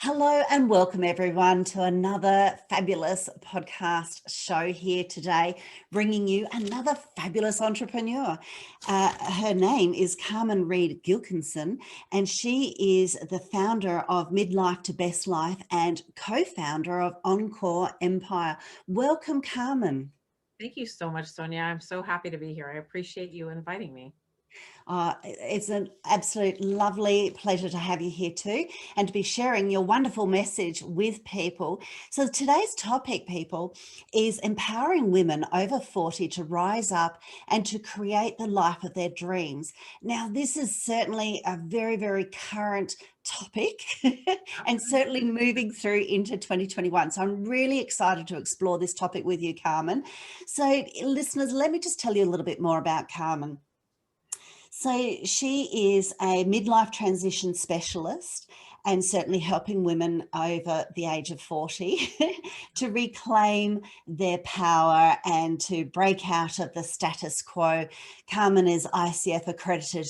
Hello and welcome everyone to another fabulous podcast show here today, bringing you another fabulous entrepreneur. Her name is Carmen Reed-Gilkison, and she is the founder of Midlife to Best Life and co-founder of Encore Empire. Welcome, Carmen. Thank you so much, Sonia. I'm so happy to be here. I appreciate you inviting me. It's an absolute lovely pleasure to have you here too, and to be sharing your wonderful message with people. So today's topic, people, is empowering women over 40 to rise up and to create the life of their dreams. Now, this is certainly a very, very current topic and certainly moving through into 2021. So I'm really excited to explore this topic with you, Carmen. So listeners, let me just tell you a little bit more about Carmen. So she is a midlife transition specialist and certainly helping women over the age of 40 to reclaim their power and to break out of the status quo. Carmen is ICF-accredited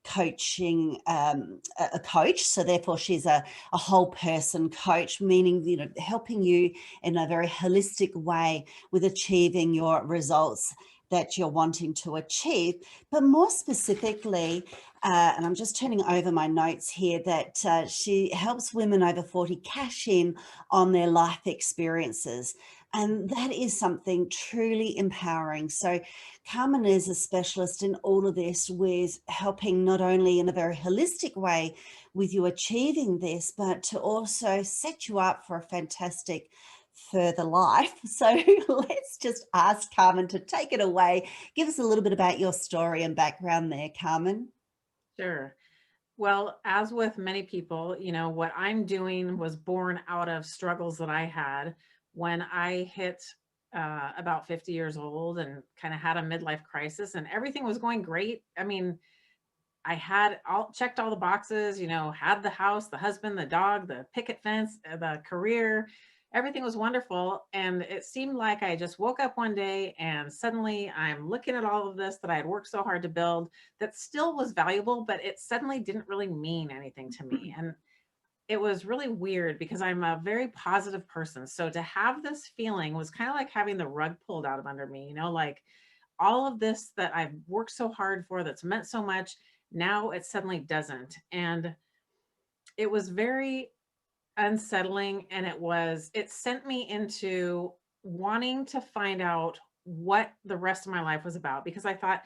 coaching a coach, so therefore she's a whole person coach, meaning helping you in a very holistic way with achieving your results that you're wanting to achieve. But more specifically, and I'm just turning over my notes here, that she helps women over 40 cash in on their life experiences. And that is something truly empowering. So Carmen is a specialist in all of this, with helping not only in a very holistic way with you achieving this, but to also set you up for a fantastic further life. So let's just ask Carmen to take it away. Give us a little bit about your story and background there, Carmen. Sure. Well, as with many people, what I'm doing was born out of struggles that I had when I hit about 50 years old and kind of had a midlife crisis, and everything was going great. I mean, I had all checked all the boxes, had the house, the husband, the dog, the picket fence, the career, everything was wonderful. And it seemed like I just woke up one day and suddenly I'm looking at all of this that I had worked so hard to build that still was valuable, but it suddenly didn't really mean anything to me. And it was really weird because I'm a very positive person. So to have this feeling was kind of like having the rug pulled out of under me, like all of this that I've worked so hard for, that's meant so much, now it suddenly doesn't. And it was very unsettling, and it sent me into wanting to find out what the rest of my life was about, because I thought,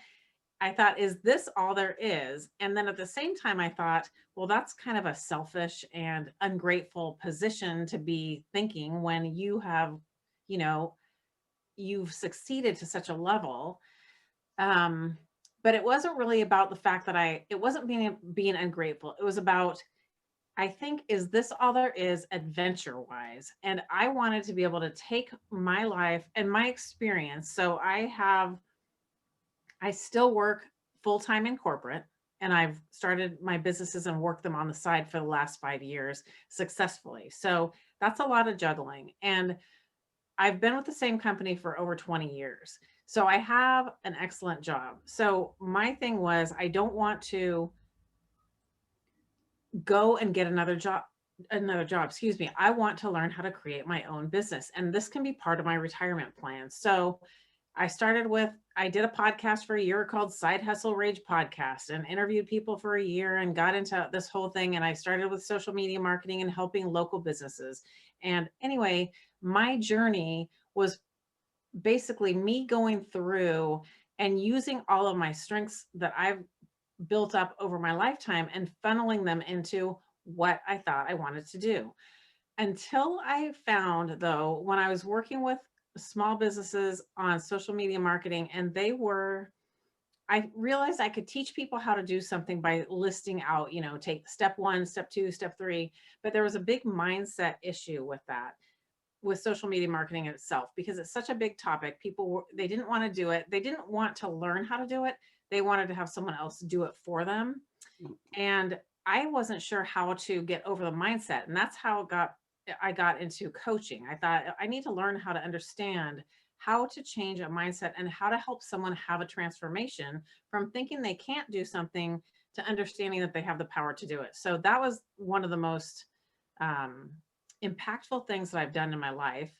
is this all there is? And then at the same time, I thought, well, that's kind of a selfish and ungrateful position to be thinking when you know, you've succeeded to such a level. Um, but it wasn't really about the fact that it wasn't being ungrateful. It was about, I think, is this all there is adventure wise? And I wanted to be able to take my life and my experience. So I still work full time in corporate, and I've started my businesses and worked them on the side for the last 5 years successfully. So that's a lot of juggling. And I've been with the same company for over 20 years. So I have an excellent job. So my thing was, I don't want to go and get another job, excuse me. I want to learn how to create my own business, and this can be part of my retirement plan. So I did a podcast for a year called Side Hustle Rage Podcast, and interviewed people for a year and got into this whole thing. And I started with social media marketing and helping local businesses. And anyway, my journey was basically me going through and using all of my strengths that I've built up over my lifetime and funneling them into what I thought I wanted to do. Until I found, though, when I was working with small businesses on social media marketing, and I realized I could teach people how to do something by listing out, take step one, step two, step three. But there was a big mindset issue with that, with social media marketing itself, because it's such a big topic. They didn't want to do it. They didn't want to learn how to do it. They wanted to have someone else do it for them. And I wasn't sure how to get over the mindset. And that's how I got into coaching. I thought I need to learn how to understand how to change a mindset and how to help someone have a transformation from thinking they can't do something to understanding that they have the power to do it. So that was one of the most impactful things that I've done in my life.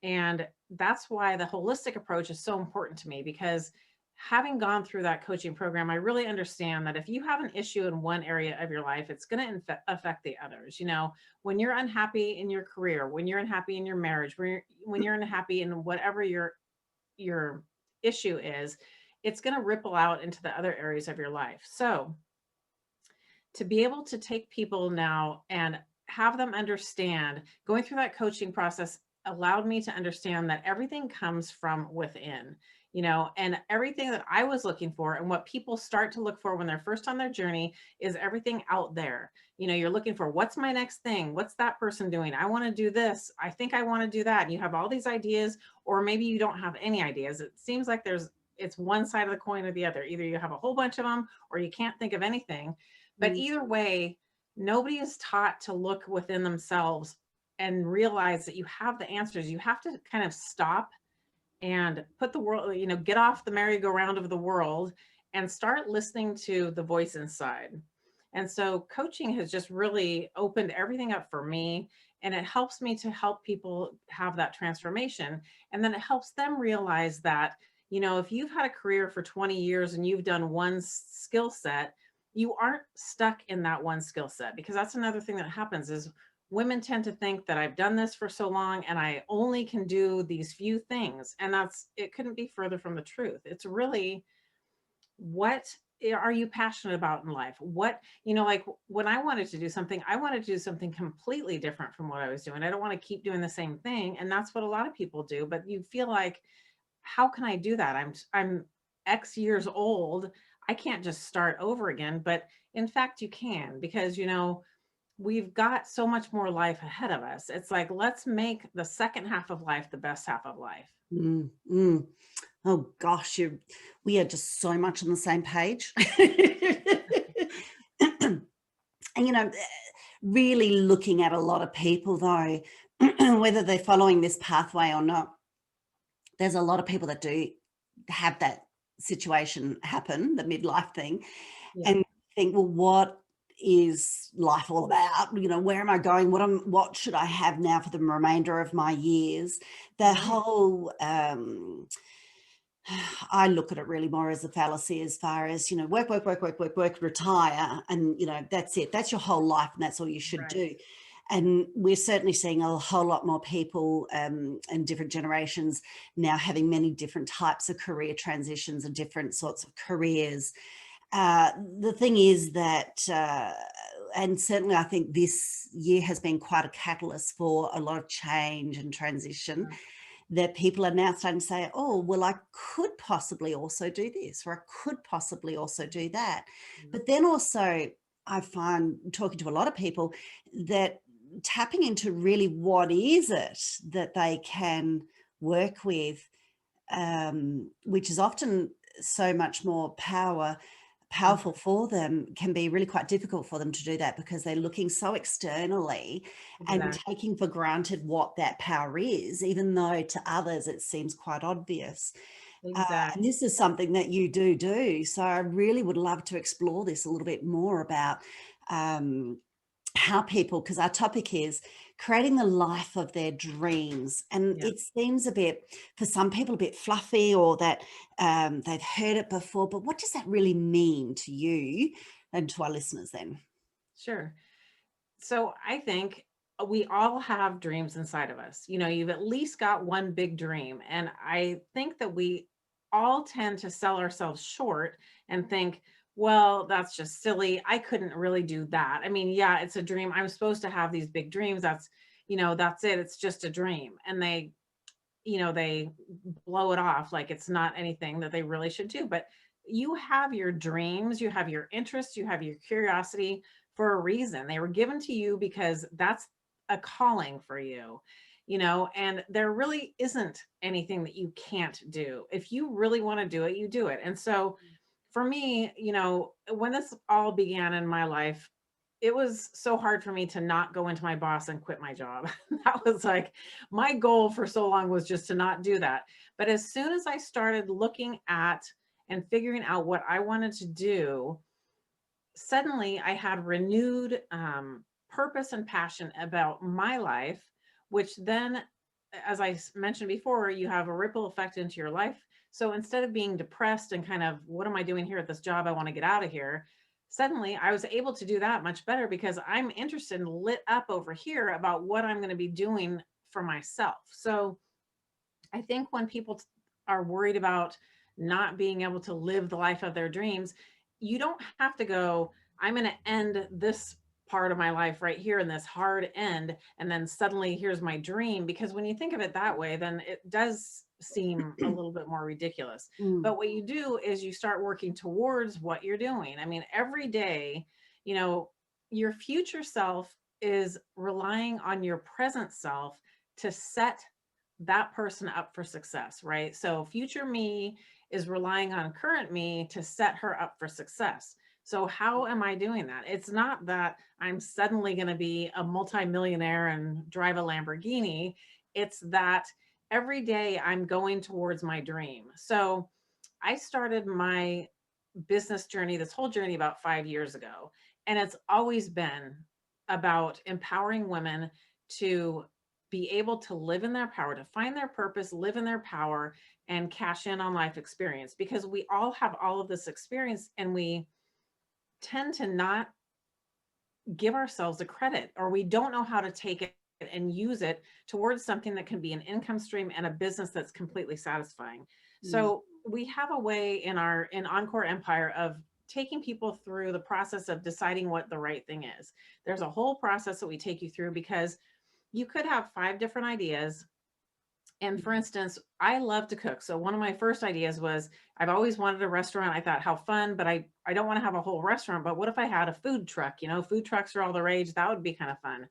And that's why the holistic approach is so important to me, because having gone through that coaching program, I really understand that if you have an issue in one area of your life, it's going to affect the others. You know, when you're unhappy in your career, when you're unhappy in your marriage, when you're unhappy in whatever your issue is, it's going to ripple out into the other areas of your life. So to be able to take people now and have them understand, going through that coaching process allowed me to understand that everything comes from within, you know, and everything that I was looking for and what people start to look for when they're first on their journey is everything out there. You know, you're looking for, what's my next thing? What's that person doing? I want to do this. I think I want to do that. And you have all these ideas, or maybe you don't have any ideas. It seems like it's one side of the coin or the other. Either you have a whole bunch of them or you can't think of anything. But either way, nobody is taught to look within themselves and realize that you have the answers. You have to kind of stop and put the world, you know, get off the merry-go-round of the world and start listening to the voice inside. And so coaching has just really opened everything up for me. And it helps me to help people have that transformation. And then it helps them realize that, you know, if you've had a career for 20 years and you've done one skill set, you aren't stuck in that one skill set. Because that's another thing that happens is women tend to think that I've done this for so long and I only can do these few things. And it couldn't be further from the truth. It's really, what are you passionate about in life? What, you know, like when I wanted to do something, I wanted to do something completely different from what I was doing. I don't want to keep doing the same thing. And that's what a lot of people do. But you feel like, how can I do that? I'm X years old. I can't just start over again. But in fact, you can, because, you know, we've got so much more life ahead of us. It's like, let's make the second half of life the best half of life. Oh gosh, we are just so much on the same page. And, you know, really looking at a lot of people though, whether they're following this pathway or not, there's a lot of people that do have that situation happen, the midlife thing, and think, well, what is life all about? You know, where am I going? What should I have now for the remainder of my years? The whole, I look at it really more as a fallacy, as far as, you know, work, retire. And, you know, that's it. That's your whole life. And that's all you should do. And we're certainly seeing a whole lot more people and different generations now having many different types of career transitions and different sorts of careers. The thing is that, and certainly I think this year has been quite a catalyst for a lot of change and transition, that people are now starting to say, oh, well, I could possibly also do this, or I could possibly also do that. But then also I find, talking to a lot of people, that tapping into really what is it that they can work with, which is often so much more powerful for them, can be really quite difficult for them to do that, because they're looking so externally and taking for granted what that power is, even though to others it seems quite obvious. And this is something that you do. So I really would love to explore this a little bit more about how people, because our topic is creating the life of their dreams. And it seems a bit, for some people, a bit fluffy, or that they've heard it before, but what does that really mean to you and to our listeners then? Sure. So I think we all have dreams inside of us. You know, you've at least got one big dream. And I think that we all tend to sell ourselves short and think, well, that's just silly. I couldn't really do that. I mean, yeah, it's a dream. I'm supposed to have these big dreams. That's, you know, that's it. It's just a dream. And they, you know, they blow it off like it's not anything that they really should do. But you have your dreams, you have your interests, you have your curiosity for a reason. They were given to you because that's a calling for you, you know, and there really isn't anything that you can't do. If you really want to do it, you do it. And so for me, you know, when this all began in my life, it was so hard for me to not go into my boss and quit my job. That was like my goal for so long, was just to not do that. But as soon as I started looking at and figuring out what I wanted to do, suddenly I had renewed purpose and passion about my life, which then, as I mentioned before, you have a ripple effect into your life. So instead of being depressed and kind of, what am I doing here at this job? I want to get out of here. Suddenly I was able to do that much better because I'm interested and lit up over here about what I'm going to be doing for myself. So I think when people are worried about not being able to live the life of their dreams, you don't have to go, I'm going to end this part of my life right here in this hard end. And then suddenly here's my dream. Because when you think of it that way, then it does seem a little bit more ridiculous. Mm, But what you do is you start working towards what you're doing. I mean, every day, you know, your future self is relying on your present self to set that person up for success, right? So future me is relying on current me to set her up for success. So how am I doing that? It's not that I'm suddenly going to be a multimillionaire and drive a Lamborghini. It's that every day I'm going towards my dream. So I started my business journey, this whole journey about 5 years ago. And it's always been about empowering women to be able to live in their power, to find their purpose, live in their power, and cash in on life experience, because we all have all of this experience and we tend to not give ourselves the credit, or we don't know how to take it and use it towards something that can be an income stream and a business that's completely satisfying. mm, So we have a way in Encore Empire of taking people through the process of deciding what the right thing is. There's a whole process that we take you through, because you could have 5 different ideas. And for instance, I love to cook. So one of my first ideas was, I've always wanted a restaurant. I thought, how fun, but I don't want to have a whole restaurant. But what if I had a food truck? You know, food trucks are all the rage. That would be kind of fun.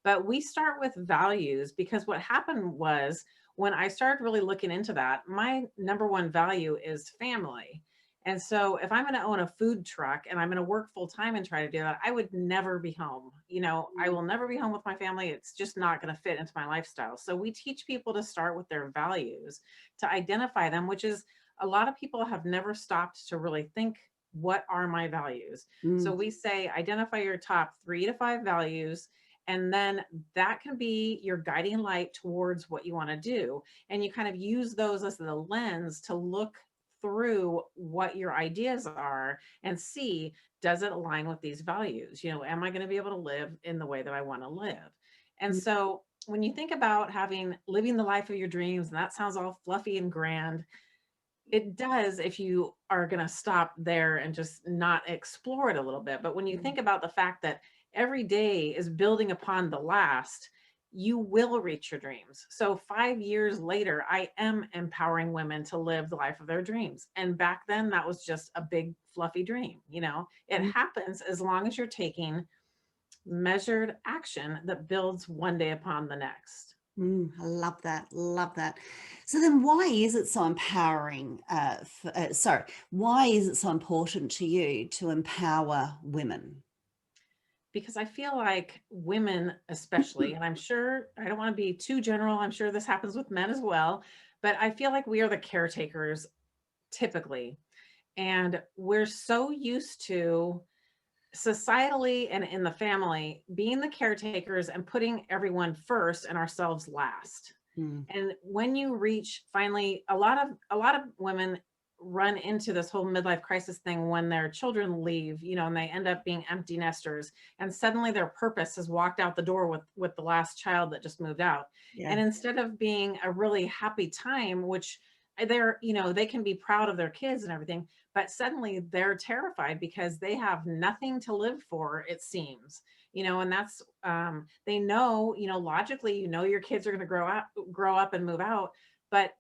But we start with values, because what happened was, when I started really looking into that, my number one value is family. And so if I'm going to own a food truck and I'm going to work full time and try to do that, I would never be home. You know, I mm, will never be home with my family. It's just not going to fit into my lifestyle. So we teach people to start with their values, to identify them, which is, a lot of people have never stopped to really think, what are my values? So mm, we say, identify your top 3 to 5 values, and then that can be your guiding light towards what you want to do. And you kind of use those as the lens to look through what your ideas are and see, does it align with these values? You know, am I going to be able to live in the way that I want to live? And mm, so when you think about living the life of your dreams, and that sounds all fluffy and grand, it does if you are going to stop there and just not explore it a little bit. But when you mm. think about the fact that every day is building upon the last, you will reach your dreams. So 5 years later, I am empowering women to live the life of their dreams. And back then, that was just a big fluffy dream. You know, it Mm, happens as long as you're taking measured action that builds one day upon the next. I love that. Love that. So then why is it so empowering? Sorry, why is it so important to you to empower women? Because I feel like women, especially, and I'm sure I don't want to be too general, I'm sure this happens with men as well, but I feel like we are the caretakers typically. And we're so used to, societally and in the family, being the caretakers and putting everyone first and ourselves last. Mm, And when you reach, finally, a lot of women run into this whole midlife crisis thing when their children leave, you know, and they end up being empty nesters, and suddenly their purpose has walked out the door with the last child that just moved out. yeah. And instead of being a really happy time, which they're, you know, they can be proud of their kids and everything, but suddenly they're terrified because they have nothing to live for, it seems. You know, and that's they know, you know, logically, you know, your kids are going to grow up and move out, but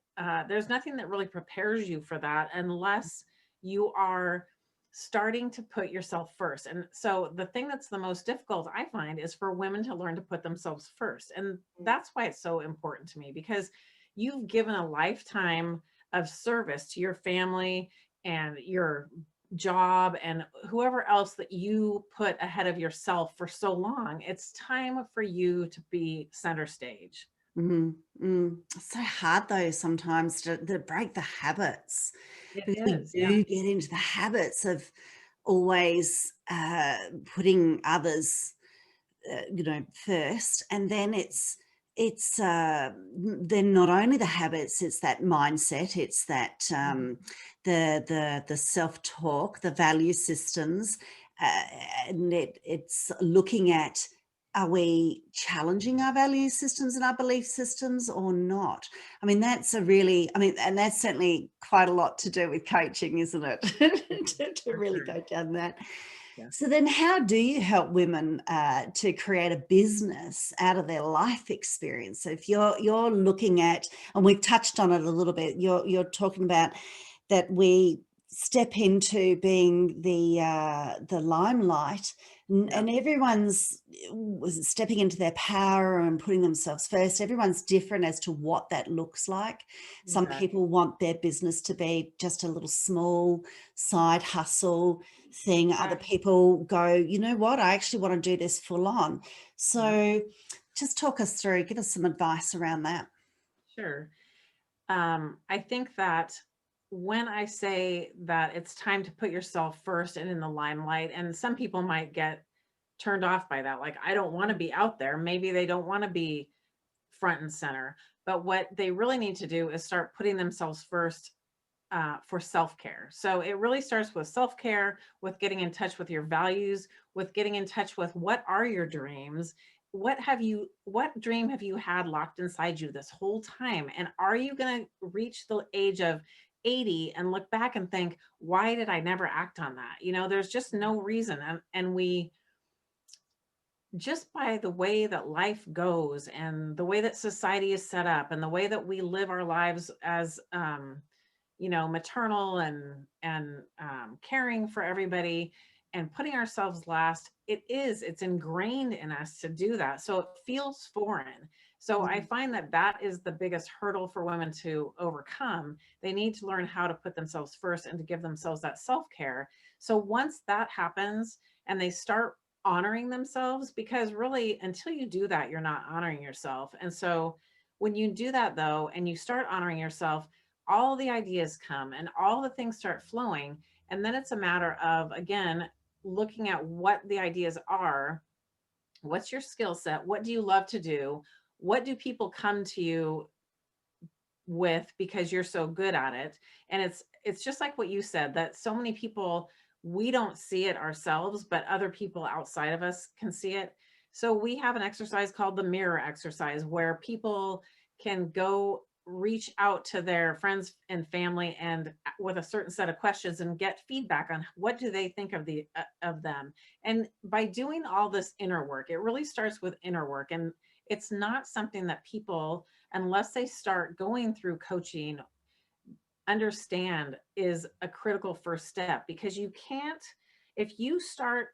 there's nothing that really prepares you for that unless you are starting to put yourself first. And so the thing that's the most difficult, I find, is for women to learn to put themselves first. And that's why it's so important to me, because you've given a lifetime of service to your family and your job and whoever else that you put ahead of yourself for so long. It's time for you to be center stage. Mm, It's so hard though sometimes to break the habits, It because we is, yeah. do get into the habits of always putting others first, and then it's then not only the habits, it's that mindset, it's that the self-talk, the value systems, and it's looking at, are we challenging our value systems and our belief systems or not? I mean, that's and that's certainly quite a lot to do with coaching, isn't it? to For really sure. go down that. Yeah. So then how do you help women to create a business out of their life experience? So if you're looking at, and we've touched on it a little bit, you're talking about that we step into being the limelight, Yeah. and everyone's stepping into their power and putting themselves first. Everyone's different as to what that looks like. Some Exactly. people want their business to be just a little small side hustle thing. Other people go, you know what, I actually want to do this full on. Yeah. So just talk us through, give us some advice around that. Sure. I think that when I say that it's time to put yourself first and in the limelight, and some people might get turned off by that, like, I don't want to be out there. Maybe they don't want to be front and center. But what they really need to do is start putting themselves first for self-care. So it really starts with self-care, with getting in touch with your values, with getting in touch with what are your dreams. What dream have you had locked inside you this whole time? And are you going to reach the age of 80 and look back and think, why did I never act on that? There's just no reason. And we, just by the way that life goes and the way that society is set up and the way that we live our lives as, maternal and caring for everybody and putting ourselves last, it's ingrained in us to do that. So it feels foreign. So I find that that is the biggest hurdle for women to overcome. They need to learn how to put themselves first and to give themselves that self-care. So once that happens and they start honoring themselves, because really until you do that, you're not honoring yourself. And so when you do that though, and you start honoring yourself, all the ideas come and all the things start flowing. And then it's a matter of, again, looking at what the ideas are. What's your skill set? What do you love to do? What do people come to you with because you're so good at it? And it's just like what you said, that so many people, we don't see it ourselves, but other people outside of us can see it. So we have an exercise called the mirror exercise, where people can go reach out to their friends and family and with a certain set of questions and get feedback on what do they think of them. And by doing all this inner work, it really starts with inner work. And it's not something that people, unless they start going through coaching, understand is a critical first step. Because you can't, if you start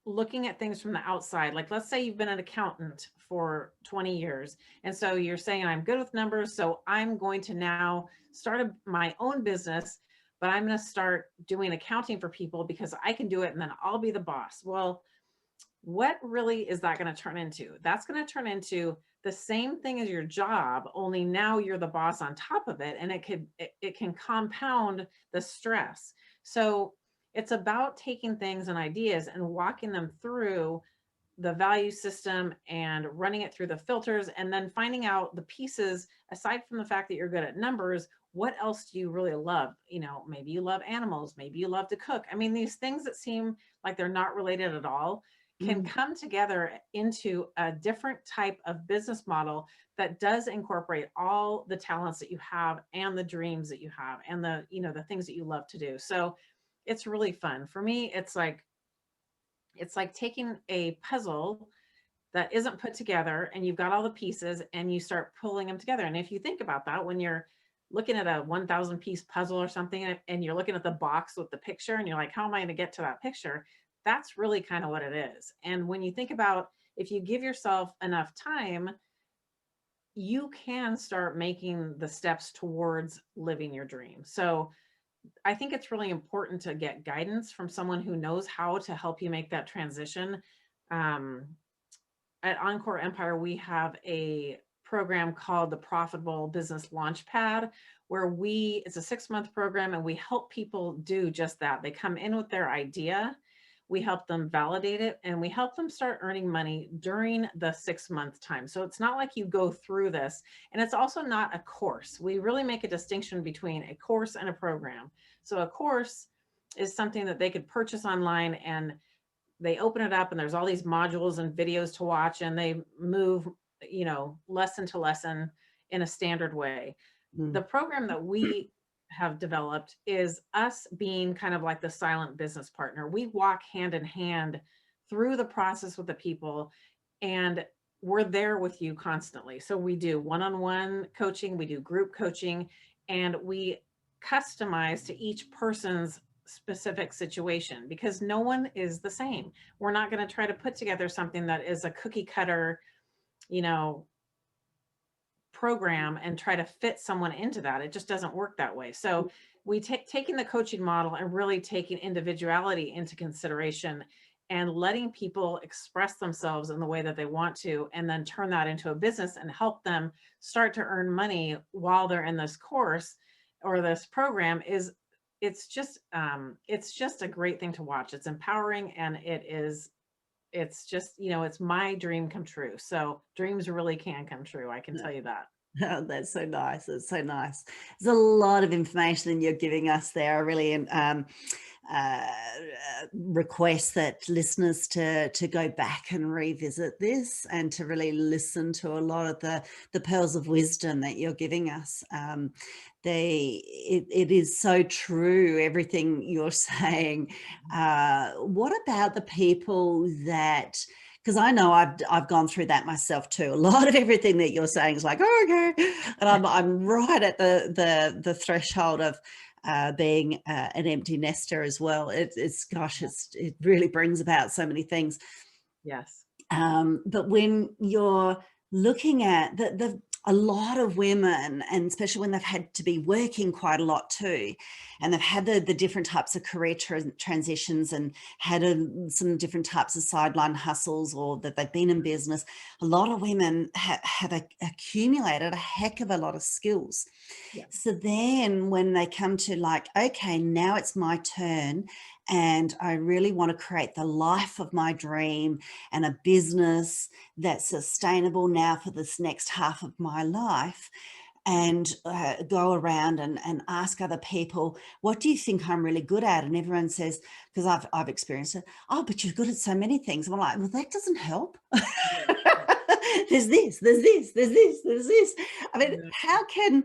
looking at things from the outside, like let's say you've been an accountant for 20 years. And so you're saying, I'm good with numbers, so I'm going to now start my own business, but I'm going to start doing accounting for people because I can do it and then I'll be the boss. Well, what really is that going to turn into? That's going to turn into the same thing as your job, only now you're the boss on top of it. And it can compound the stress. So it's about taking things and ideas and walking them through the value system and running it through the filters, and then finding out the pieces, aside from the fact that you're good at numbers, what else do you really love? Maybe you love animals, maybe you love to cook. I mean, these things that seem like they're not related at all can come together into a different type of business model that does incorporate all the talents that you have and the dreams that you have and the things that you love to do. So it's really fun. For me, it's like taking a puzzle that isn't put together and you've got all the pieces and you start pulling them together. And if you think about that, when you're looking at a 1,000 piece puzzle or something and you're looking at the box with the picture and you're like, how am I going to get to that picture? That's really kind of what it is. And when you think about, if you give yourself enough time, you can start making the steps towards living your dream. So I think it's really important to get guidance from someone who knows how to help you make that transition. At Encore Empire, we have a program called the Profitable Business Launchpad, where it's a 6-month program and we help people do just that. They come in with their idea. We help them validate it, and we help them start earning money during the 6-month time. So it's not like you go through this, and it's also not a course. We really make a distinction between a course and a program. So a course is something that they could purchase online, and they open it up and there's all these modules and videos to watch, and they move, lesson to lesson in a standard way. The Mm. program that we have developed is us being kind of like the silent business partner. We walk hand in hand through the process with the people, and we're there with you constantly. So we do one-on-one coaching, we do group coaching, and we customize to each person's specific situation, because no one is the same. We're not going to try to put together something that is a cookie cutter, you know, program and try to fit someone into that. It just doesn't work that way. So we taking the coaching model and really taking individuality into consideration and letting people express themselves in the way that they want to, and then turn that into a business and help them start to earn money while they're in this course or this program is, it's just a great thing to watch. It's empowering, and it's just, it's my dream come true. So dreams really can come true. I can tell you that. Oh, that's so nice. That's so nice. There's a lot of information you're giving us there. I really uh, request that listeners to go back and revisit this, and to really listen to a lot of the pearls of wisdom that you're giving us. It is so true, everything you're saying. What about the people that, because I know I've gone through that myself too. A lot of everything that you're saying is like, oh, okay, and I'm right at the threshold of being an empty nester as well. It really brings about so many things. Yes. But when you're looking at a lot of women, and especially when they've had to be working quite a lot too, and they've had the different types of career transitions, and had some different types of sideline hustles, or that they've been in business, a lot of women have accumulated a heck of a lot of skills. Yeah. So then when they come to like, okay, now it's my turn, and I really want to create the life of my dream and a business that's sustainable now for this next half of my life, and go around and ask other people, what do you think I'm really good at? And everyone says, because I've experienced it, oh, but you're good at so many things. And I'm like, well, that doesn't help. There's this, there's this, there's this, there's this. I mean, how can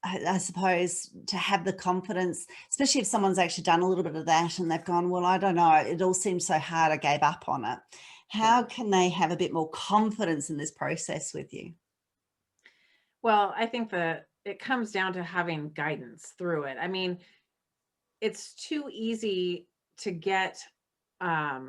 I suppose, to have the confidence, especially if someone's actually done a little bit of that and they've gone, well, I don't know, it all seems so hard, I gave up on it. How can they have a bit more confidence in this process with you? Well, I think that it comes down to having guidance through it. I mean, it's too easy to get to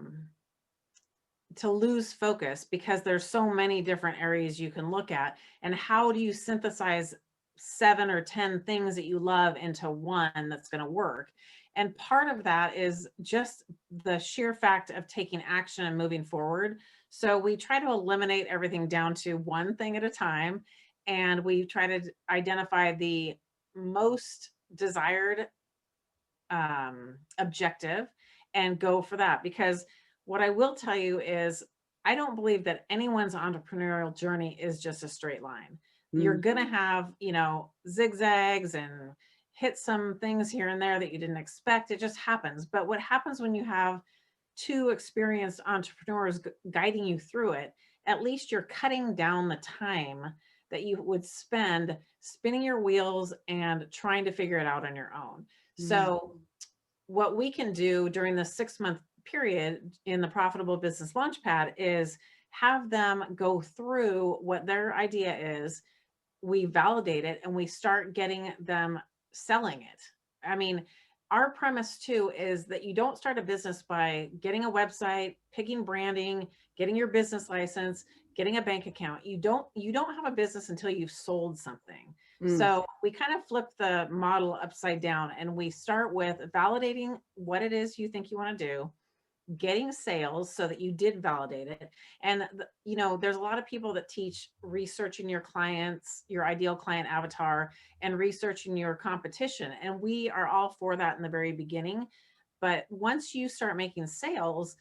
lose focus, because there's so many different areas you can look at. And how do you synthesize 7 or 10 things that you love into one that's going to work? And part of that is just the sheer fact of taking action and moving forward. So we try to eliminate everything down to one thing at a time, and we try to identify the most desired objective and go for that. Because what I will tell you is, I don't believe that anyone's entrepreneurial journey is just a straight line. You're going to have, zigzags and hit some things here and there that you didn't expect. It just happens. But what happens when you have two experienced entrepreneurs guiding you through it, at least you're cutting down the time that you would spend spinning your wheels and trying to figure it out on your own. So what we can do during the 6-month period in the Profitable Business Launchpad is have them go through what their idea is. We validate it, and we start getting them selling it. I mean, our premise too is that you don't start a business by getting a website, picking branding, getting your business license, getting a bank account. You don't have a business until you've sold something. So we kind of flip the model upside down, and we start with validating what it is you think you want to do, getting sales so that you did validate it. And there's a lot of people that teach researching your clients, your ideal client avatar, and researching your competition, and we are all for that in the very beginning. But once you start making sales,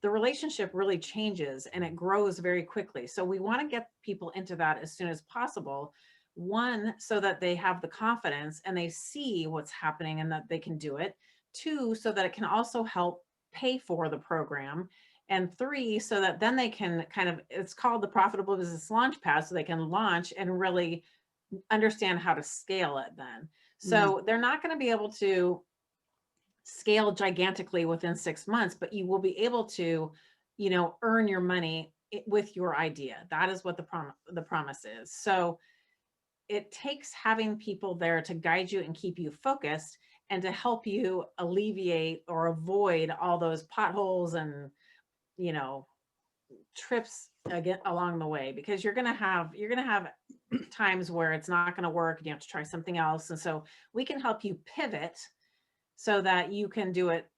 the relationship really changes and it grows very quickly. So we want to get people into that as soon as possible. One, so that they have the confidence and they see what's happening and that they can do it. Two, so that it can also help pay for the program. And three, so that then they can kind of, it's called the Profitable Business Launchpad, so they can launch and really understand how to scale it then. So they're not going to be able to scale gigantically within 6 months, but you will be able to, earn your money with your idea. That is what the promise is. So it takes having people there to guide you and keep you focused and to help you alleviate or avoid all those potholes and, you know, trips again along the way, because you're going to have times where it's not going to work and you have to try something else. And so we can help you pivot so that you can do it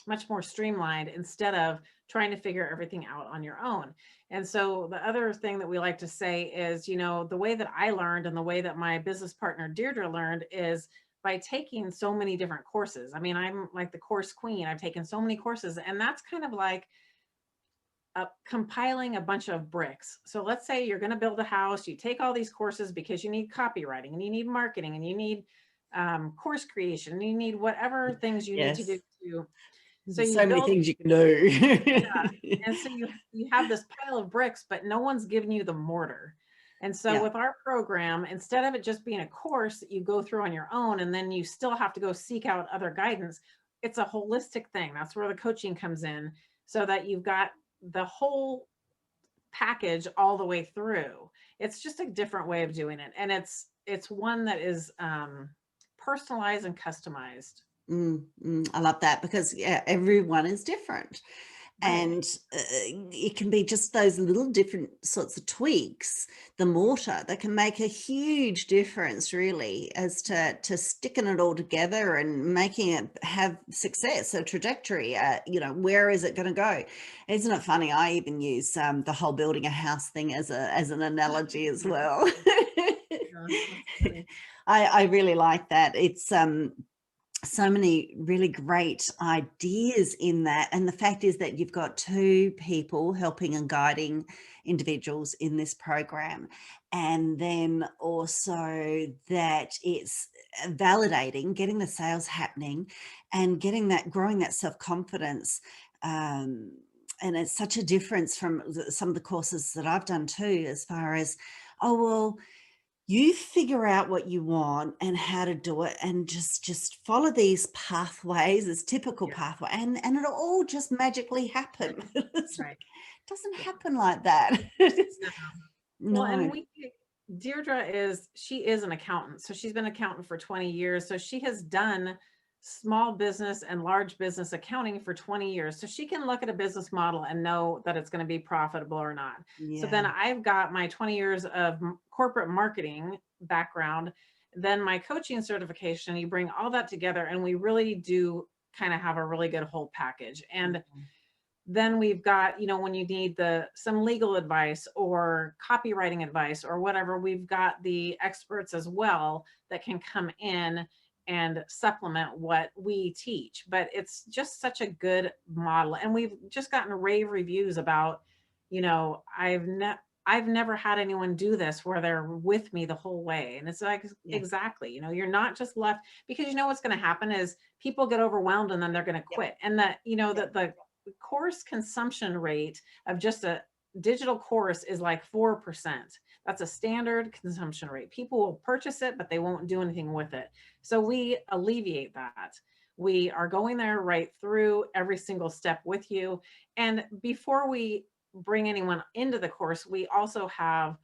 much more streamlined instead of trying to figure everything out on your own. And so the other thing that we like to say is, the way that I learned and the way that my business partner Deirdre learned is by taking so many different courses. I mean, I'm like the course queen. I've taken so many courses, and that's kind of like compiling a bunch of bricks. So let's say you're going to build a house. You take all these courses because you need copywriting and you need marketing and you need course creation and you need whatever things you need to do. So There's you so many build, things you can do. yeah. And so you have this pile of bricks, but no one's giving you the mortar. And so with our program, instead of it just being a course that you go through on your own, and then you still have to go seek out other guidance, it's a holistic thing. That's where the coaching comes in, so that you've got the whole package all the way through. It's just a different way of doing it. And it's one that is personalized and customized. I love that, because everyone is different. Right. And it can be just those little different sorts of tweaks, the mortar, that can make a huge difference really as to sticking it all together and making it have success, a trajectory. Where is it going to go? Isn't it funny? I even use the whole building a house thing as an analogy as well. Yeah, I really like that. It's so many really great ideas in that. And the fact is that you've got two people helping and guiding individuals in this program. And then also that it's validating, getting the sales happening and growing that self-confidence. And it's such a difference from some of the courses that I've done too, as far as, oh, well, you figure out what you want and how to do it, and just follow these pathways, as typical pathway, and it'll all just magically happen. It right. doesn't happen like that. No. Well, and No. Deirdre she is an accountant. So she's been an accountant for 20 years. So she has done small business and large business accounting for 20 years. So she can look at a business model and know that it's going to be profitable or not. So then I've got my 20 years of corporate marketing background, then my coaching certification. You bring all that together and we really do kind of have a really good whole package. And then we've got, when you need some legal advice or copywriting advice or whatever, we've got the experts as well that can come in and supplement what we teach. But it's just such a good model. And we've just gotten rave reviews about, I've never had anyone do this where they're with me the whole way. And it's like, exactly, you're not just left, because what's going to happen is people get overwhelmed and then they're going to quit. And that, the course consumption rate of just a digital course is like 4%. That's a standard consumption rate. People will purchase it, but they won't do anything with it. So we alleviate that. We are going there right through every single step with you. And before we bring anyone into the course, we also have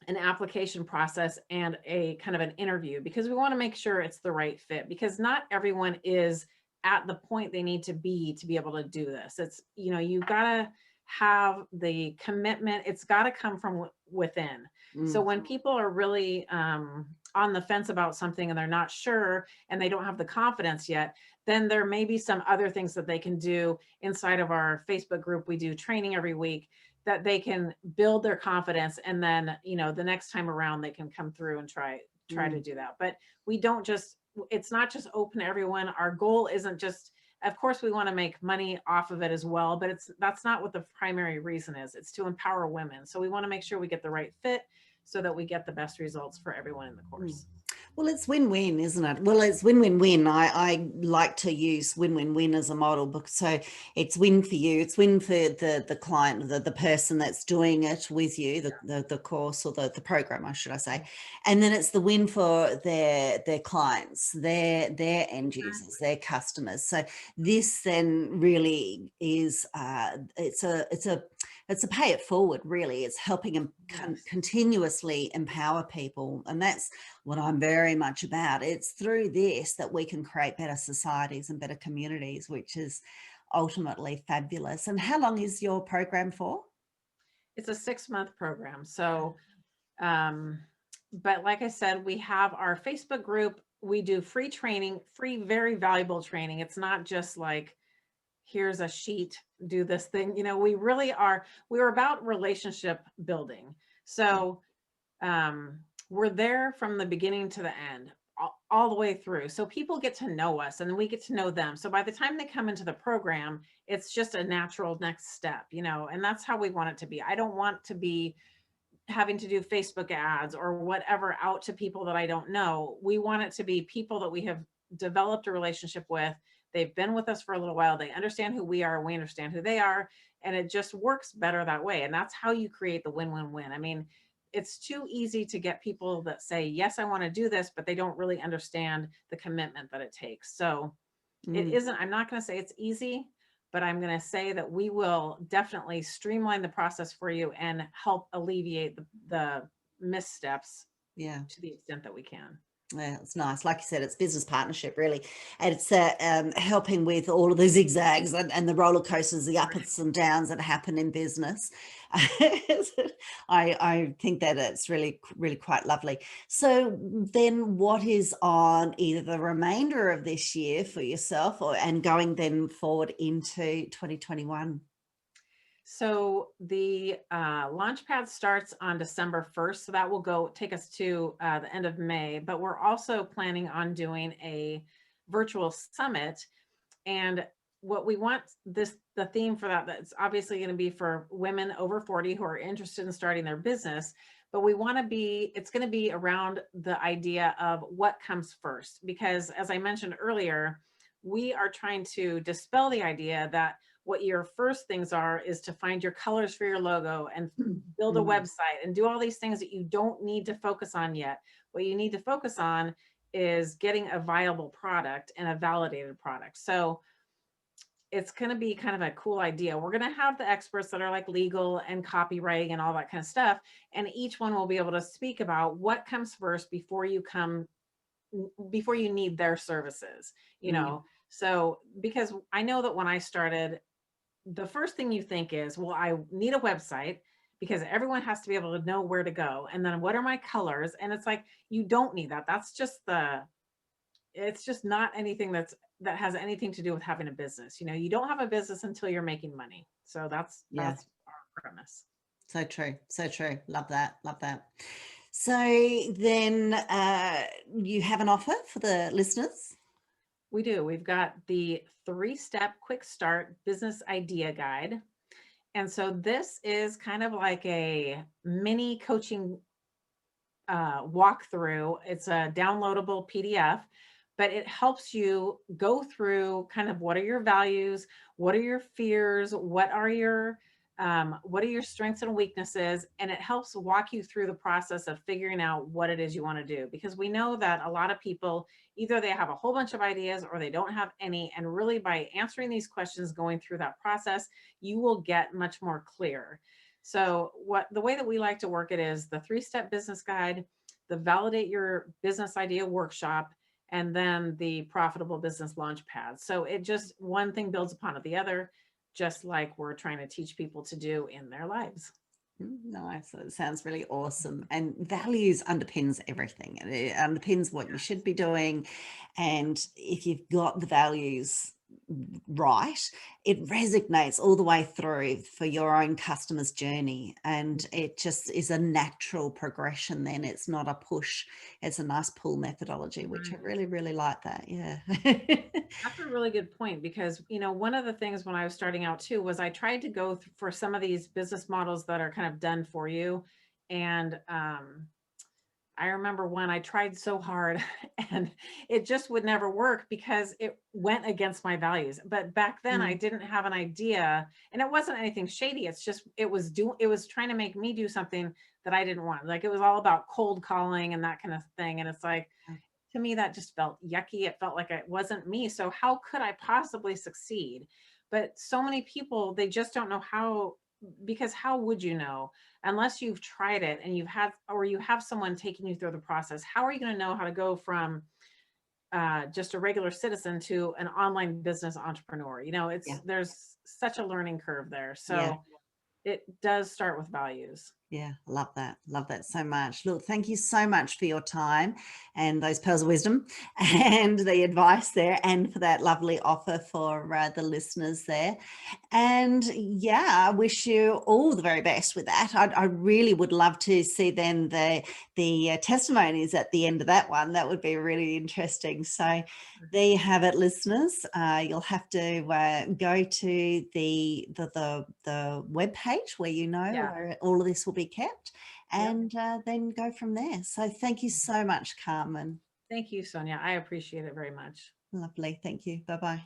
an application process and a kind of an interview, because we want to make sure it's the right fit, because not everyone is at the point they need to be able to do this. It's, you've got to have the commitment. It's got to come from within. So when people are really on the fence about something and they're not sure and they don't have the confidence yet, then there may be some other things that they can do inside of our Facebook group. We do training every week that they can build their confidence. And then, the next time around they can come through and try to do that. But we don't just it's not just open to everyone. Our goal isn't just, of course, we want to make money off of it as well, but that's not what the primary reason is. It's to empower women. So we want to make sure we get the right fit so that we get the best results for everyone in the course. Well, it's win-win, isn't it? Well, it's win-win-win. I like to use win-win-win as a model, because so it's win for you, it's win for the client, the person that's doing it with you, the course or the program, I should say, and then it's the win for their clients, their end users, their customers. So this then really is it's a pay it forward, really. It's helping them continuously empower people, and that's what I'm very much about. It's through this that we can create better societies and better communities, which is ultimately fabulous. And how long is your program for? It's a 6-month program. So, but like I said, we have our Facebook group. We do free training, free, very valuable training. It's not just like, here's a sheet, do this thing. You know, we're about relationship building. So, we're there from the beginning to the end, all the way through. So people get to know us and we get to know them. So by the time they come into the program, it's just a natural next step, you know, and that's how we want it to be. I don't want to be having to do Facebook ads or whatever out to people that I don't know. We want it to be people that we have developed a relationship with. They've been with us for a little while. They understand who we are. We understand who they are. And it just works better that way. And that's how you create the win-win-win. I mean, it's too easy to get people that say, yes, I want to do this, but they don't really understand the commitment that it takes. So it isn't, I'm not going to say it's easy, but I'm going to say that we will definitely streamline the process for you and help alleviate the missteps to the extent that we can. Yeah, it's nice. Like you said, it's business partnership, really. And it's helping with all of the zigzags and the roller coasters, the ups and downs that happen in business. I think that it's really, really quite lovely. So then what is on either the remainder of this year for yourself and going then forward into 2021? So the Launchpad starts on December 1st. So that will take us to the end of May, but we're also planning on doing a virtual summit. And what we want the theme for that's obviously going to be for women over 40 who are interested in starting their business, but it's going to be around the idea of what comes first. Because as I mentioned earlier, we are trying to dispel the idea that what your first things is to find your colors for your logo and build a website and do all these things that you don't need to focus on yet. What you need to focus on is getting a viable product and a validated product. So it's going to be kind of a cool idea. We're going to have the experts that are like legal and copywriting and all that kind of stuff. And each one will be able to speak about what comes first before you need their services, you know? So, because I know that when I started, the first thing you think is, well, I need a website because everyone has to be able to know where to go. And then what are my colors? And it's like, you don't need that. It's just not anything that has anything to do with having a business. You know, you don't have a business until you're making money. So that's our premise. So true. So true. Love that. Love that. So then you have an offer for the listeners? We do. We've got the 3-step quick start business idea guide. And so this is kind of like a mini coaching walkthrough. It's a downloadable PDF, but it helps you go through kind of what are your values, what are your fears, what are your strengths and weaknesses, and it helps walk you through the process of figuring out what it is you want to do. Because we know that a lot of people, either they have a whole bunch of ideas or they don't have any, and really by answering these questions, going through that process, you will get much more clear. So the way that we like to work it is the 3-step business guide, the validate your business idea workshop, and then the profitable business launchpad. So it just, one thing builds upon the other, just like we're trying to teach people to do in their lives. Nice. It sounds really awesome. And values underpins everything. It underpins what you should be doing. And if you've got the values, right, it resonates all the way through for your own customer's journey. And it just is a natural progression then. It's not a push. It's a nice pull methodology, which I Right. really, really like that. Yeah. That's a really good point because, one of the things when I was starting out too was I tried to go for some of these business models that are kind of done for you. And I remember when I tried so hard and it just would never work because it went against my values. But back then I Mm, didn't have an idea and it wasn't anything shady. It's just it was trying to make me do something that I didn't want. Like it was all about cold calling and that kind of thing. And it's like to me that just felt yucky. It felt like it wasn't me. So how could I possibly succeed? But so many people, they just don't know how, because how would you know unless you've tried it and you've had, or you have someone taking you through the process? How are you going to know how to go from just a regular citizen to an online business entrepreneur? yeah. There's such a learning curve there. Yeah. So it does start with values. Yeah, love that. Love that so much. Look, thank you so much for your time and those pearls of wisdom and the advice there, and for that lovely offer for the listeners there. And yeah, I wish you all the very best with that. I really would love to see then the testimonies at the end of that one. That would be really interesting. So there you have it, listeners. You'll have to go to the web page where Yeah. where all of this will be kept, Yep. and then go from there. So thank you so much, Carmen. Thank you, Sonia. I appreciate it very much. Lovely. Thank you. Bye bye.